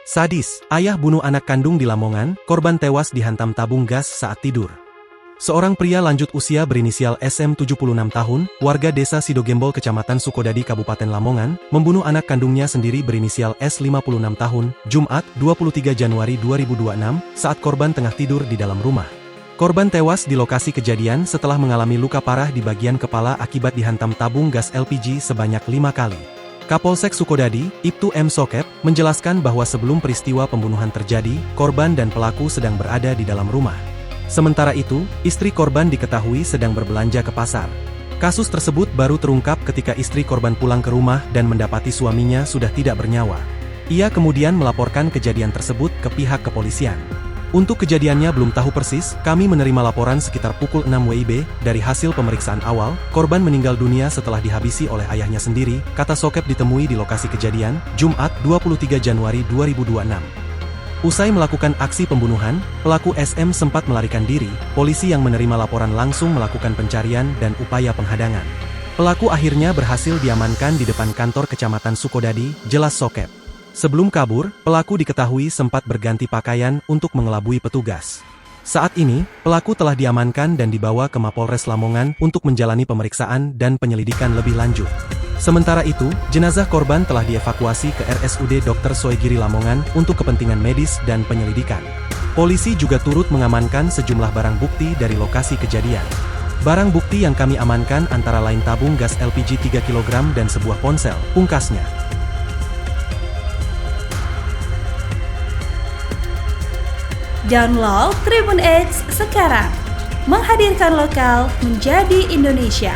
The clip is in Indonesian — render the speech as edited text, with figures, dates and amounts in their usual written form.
Sadis, ayah bunuh anak kandung di Lamongan, korban tewas dihantam tabung gas saat tidur. Seorang pria lanjut usia berinisial SM 76 tahun, warga desa Sidogembol Kecamatan Sukodadi Kabupaten Lamongan, membunuh anak kandungnya sendiri berinisial S 56 tahun, Jumat, 23 Januari 2026, saat korban tengah tidur di dalam rumah. Korban tewas di lokasi kejadian setelah mengalami luka parah di bagian kepala akibat dihantam tabung gas LPG sebanyak 5 kali. Kapolsek Sukodadi, Ibtu M. Sokep, menjelaskan bahwa sebelum peristiwa pembunuhan terjadi, korban dan pelaku sedang berada di dalam rumah. Sementara itu, istri korban diketahui sedang berbelanja ke pasar. Kasus tersebut baru terungkap ketika istri korban pulang ke rumah dan mendapati suaminya sudah tidak bernyawa. Ia kemudian melaporkan kejadian tersebut ke pihak kepolisian. Untuk kejadiannya belum tahu persis, kami menerima laporan sekitar pukul 6 WIB, dari hasil pemeriksaan awal, korban meninggal dunia setelah dihabisi oleh ayahnya sendiri, kata Sokep ditemui di lokasi kejadian, Jumat, 23 Januari 2026. Usai melakukan aksi pembunuhan, pelaku SM sempat melarikan diri, polisi yang menerima laporan langsung melakukan pencarian dan upaya penghadangan. Pelaku akhirnya berhasil diamankan di depan kantor Kecamatan Sukodadi, jelas Sokep. Sebelum kabur, pelaku diketahui sempat berganti pakaian untuk mengelabui petugas. Saat ini, pelaku telah diamankan dan dibawa ke Mapolres Lamongan untuk menjalani pemeriksaan dan penyelidikan lebih lanjut. Sementara itu, jenazah korban telah dievakuasi ke RSUD Dr. Soegiri Lamongan untuk kepentingan medis dan penyelidikan. Polisi juga turut mengamankan sejumlah barang bukti dari lokasi kejadian. Barang bukti yang kami amankan antara lain tabung gas LPG 3 kg dan sebuah ponsel, pungkasnya. Download Tribun X sekarang, menghadirkan lokal menjadi Indonesia.